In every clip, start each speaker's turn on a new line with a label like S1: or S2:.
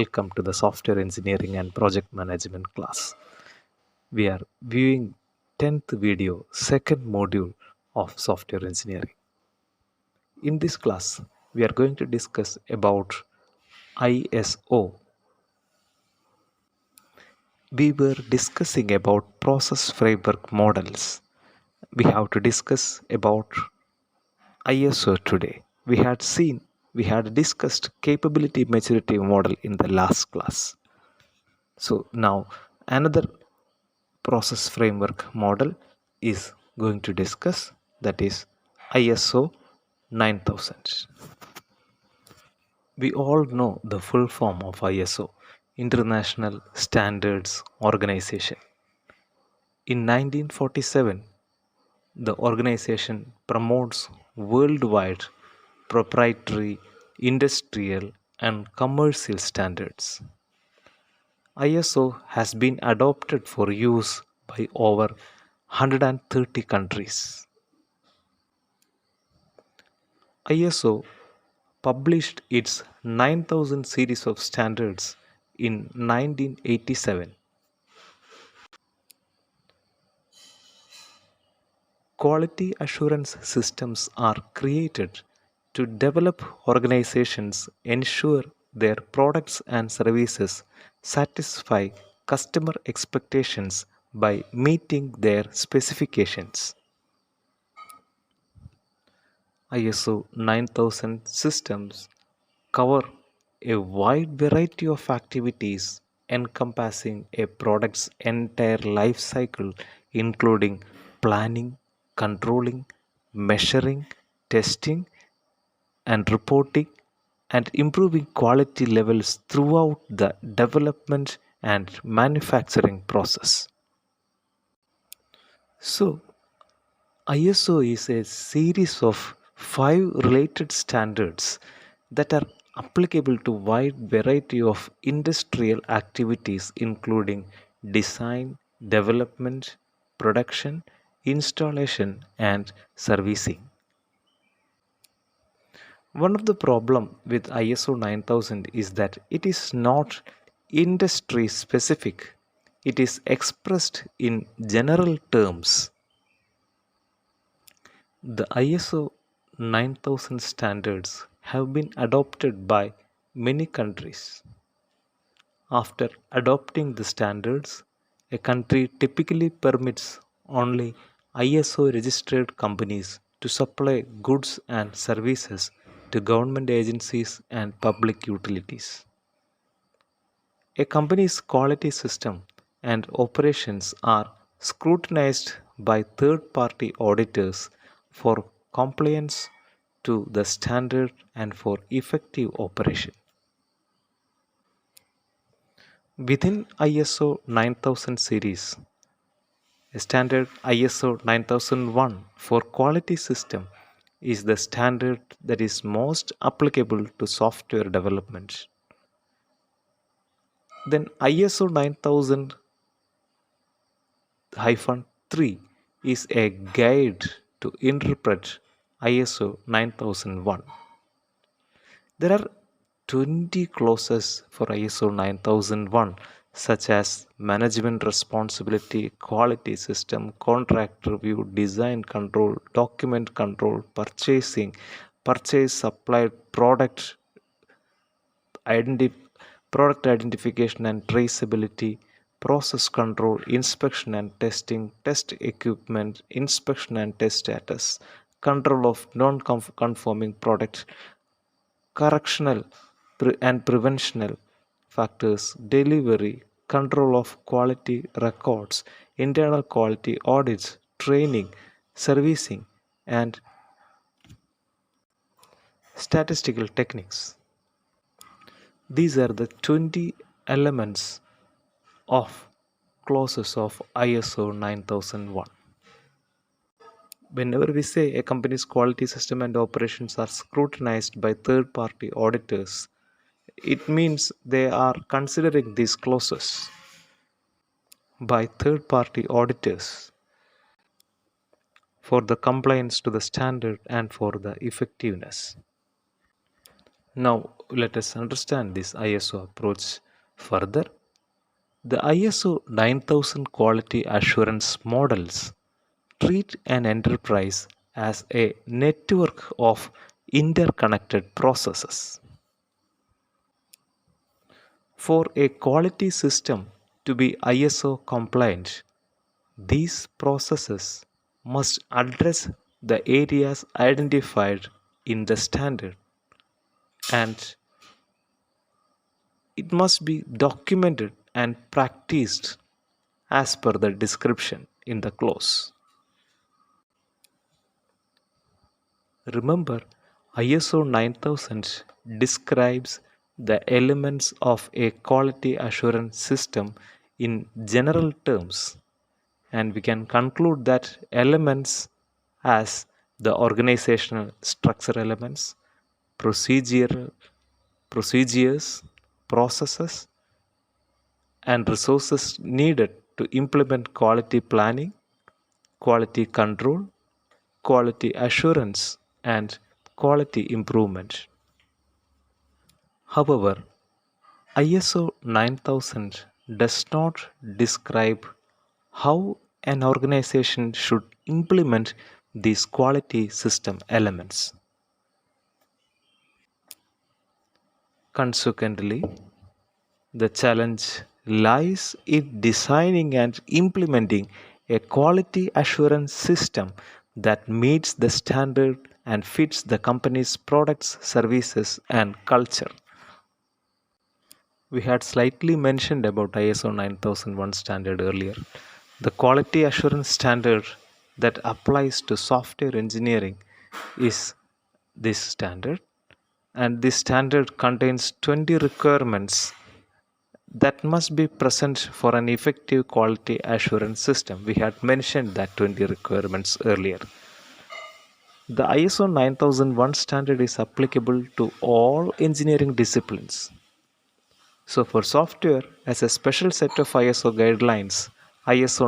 S1: Welcome to the software engineering and project management class. We are viewing 10th video, second module of software engineering. In this class, we are going to discuss about ISO. We were discussing about process framework models. We have to discuss about ISO today. We had discussed capability maturity model in the last class. So now another process framework model is going to discuss, that is ISO 9000. We all know the full form of ISO, International Standards Organization. In 1947, the organization promotes worldwide proprietary, industrial and commercial standards. ISO has been adopted for use by over 130 countries. ISO published its 9000 series of standards in 1987. Quality assurance systems are created to develop organizations ensure their products and services satisfy customer expectations by meeting their specifications. ISO 9000 systems cover a wide variety of activities encompassing a product's entire life cycle, including planning, controlling, measuring, testing, and reporting, and improving quality levels throughout the development and manufacturing process. So, ISO is a series of 5 related standards that are applicable to wide variety of industrial activities including design, development, production, installation and servicing. One of the problem with ISO 9000 is that it is not industry specific. It is expressed in general terms. The ISO 9000 standards have been adopted by many countries. After adopting the standards, a country typically permits only ISO registered companies to supply goods and services to government agencies and public utilities. A company's quality system and operations are scrutinized by third party auditors for compliance to the standard and for effective operation. Within ISO 9000 series, a standard ISO 9001 for quality system is the standard that is most applicable to software development. Then ISO 9000-3 is a guide to interpret ISO 9001. There are 20 clauses for ISO 9001 such as management responsibility, quality system, contract review, design control, document control, purchasing, purchase supplied identi- product identification and traceability, process control, inspection and testing, test equipment, inspection and test status, control of non-conforming products, correctional and preventional factors, delivery, control of quality records, internal quality audits, training, servicing, and statistical techniques. These are the 20 elements of clauses of ISO 9001. Whenever we say a company's quality system and operations are scrutinized by third party auditors, it means they are considering these clauses by third party auditors for the compliance to the standard and for the effectiveness. Now, let us understand this ISO approach further. The ISO 9000 quality assurance models treat an enterprise as a network of interconnected processes. For a quality system to be ISO compliant, these processes must address the areas identified in the standard, and it must be documented and practiced as per the description in the clause. Remember, ISO 9000 describes the elements of a quality assurance system in general terms, and we can conclude that elements as the organizational structure elements, procedural procedures, processes, and resources needed to implement quality planning, quality control, quality assurance, and quality improvement. However, ISO 9000 does not describe how an organization should implement these quality system elements. Consequently, the challenge lies in designing and implementing a quality assurance system that meets the standard and fits the company's products, services, and culture. We had slightly mentioned about ISO 9001 standard earlier. The quality assurance standard that applies to software engineering is this standard, and this standard contains 20 requirements that must be present for an effective quality assurance system. We had mentioned that 20 requirements earlier. The ISO 9001 standard is applicable to all engineering disciplines. So, for software, as a special set of ISO guidelines, ISO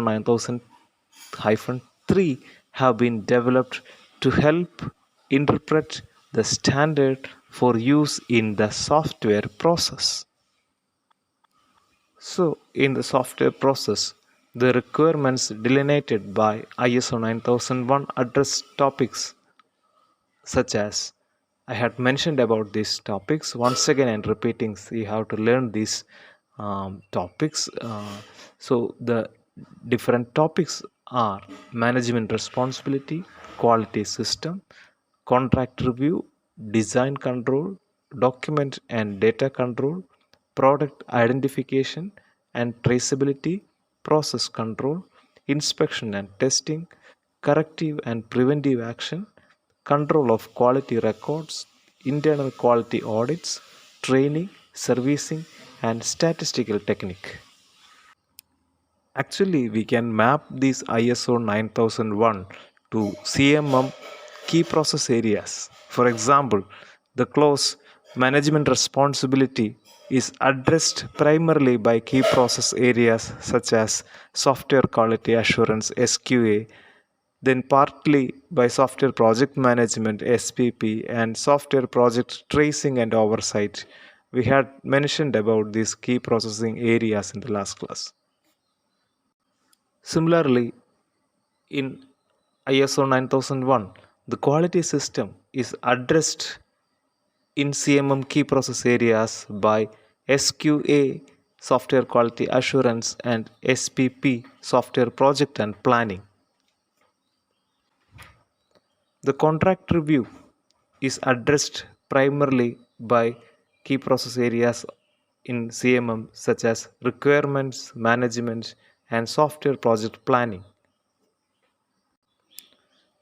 S1: 9000-3 have been developed to help interpret the standard for use in the software process. So, in the software process, the requirements delineated by ISO 9001 address topics such as I had mentioned about these topics. Once again, and repeating, so you have to learn these topics. So, the different topics are management responsibility, quality system, contract review, design control, document and data control, product identification and traceability, process control, inspection and testing, corrective and preventive action, control of quality records, internal quality audits, training, servicing, and statistical technique. Actually, we can map these ISO 9001 to CMM key process areas. For example, the clause management responsibility is addressed primarily by key process areas such as software quality assurance SQA, then partly by software project management SPP, and software project tracing and oversight. We had mentioned about these key processing areas in the last class. Similarly, in ISO 9001, the quality system is addressed in CMM key process areas by SQA software quality assurance and SPP software project and planning. The contract review is addressed primarily by key process areas in CMM such as requirements management and software project planning.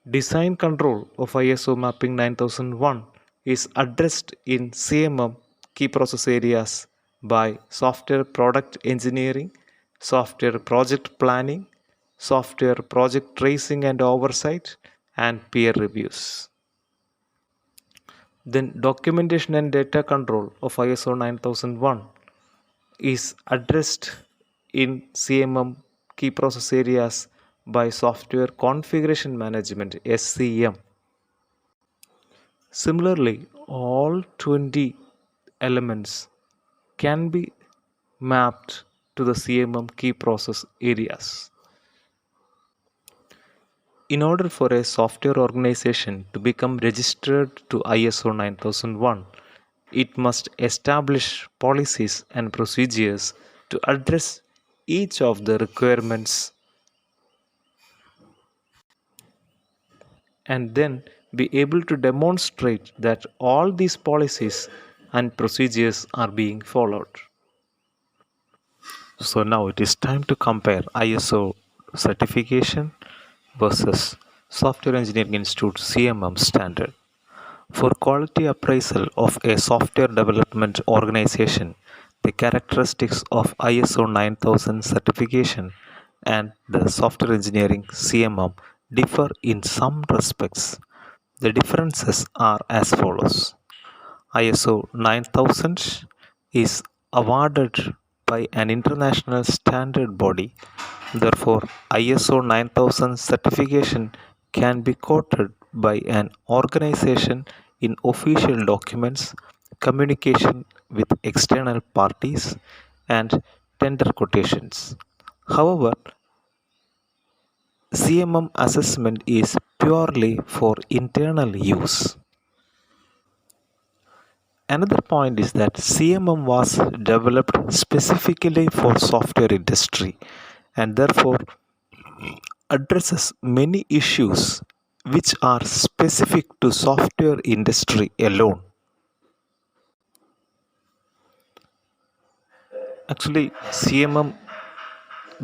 S1: Design control of ISO mapping 9001 is addressed in CMM key process areas by software product engineering, software project planning, software project tracing and oversight, and peer reviews. Then documentation and data control of ISO 9001 is addressed in CMM key process areas by software configuration management SCM. Similarly, all 20 elements can be mapped to the CMM key process areas. In order for a software organization to become registered to ISO 9001, it must establish policies and procedures to address each of the requirements and then be able to demonstrate that all these policies and procedures are being followed. So now it is time to compare ISO certification versus Software Engineering Institute CMM standard. For quality appraisal of a software development organization, the characteristics of ISO 9000 certification and the software engineering CMM differ in some respects. The differences are as follows. ISO 9000 is awarded by an international standard body. Therefore, ISO 9000 certification can be quoted by an organization in official documents, communication with external parties, and tender quotations. However, CMM assessment is purely for internal use. Another point is that CMM was developed specifically for software industry and therefore addresses many issues which are specific to software industry alone. Actually, CMM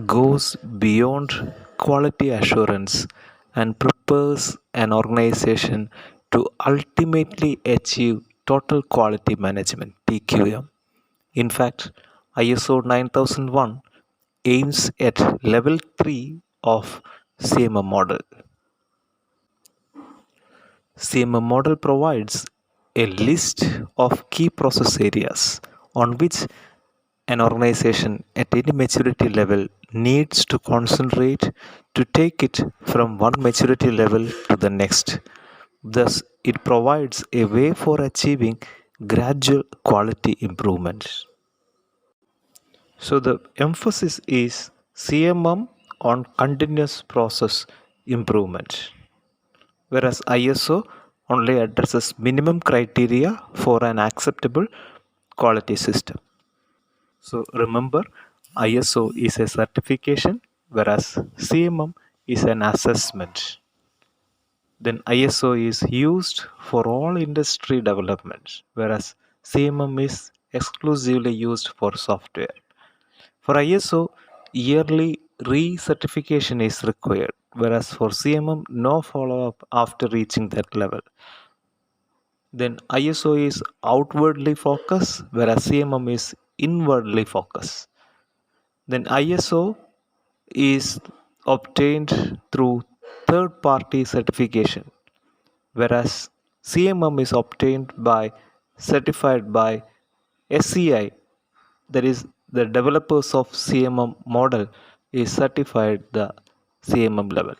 S1: goes beyond quality assurance and prepares an organization to ultimately achieve total quality management TQM. In fact, ISO 9001 aims at level 3 of CMM model. CMM model provides a list of key process areas on which an organization at any maturity level needs to concentrate to take it from one maturity level to the next. Thus, it provides a way for achieving gradual quality improvements. So, the emphasis is CMM on continuous process improvement, whereas ISO only addresses minimum criteria for an acceptable quality system. So remember, ISO is a certification, whereas CMM is an assessment. Then ISO is used for all industry developments, whereas CMM is exclusively used for software. For ISO, yearly recertification is required, whereas for CMM, no follow up after reaching that level. Then ISO is outwardly focused, whereas CMM is inwardly focused. Then ISO is obtained through third party certification, whereas CMM is obtained by certified by SCI, that is the developers of CMM model is certified the CMM level.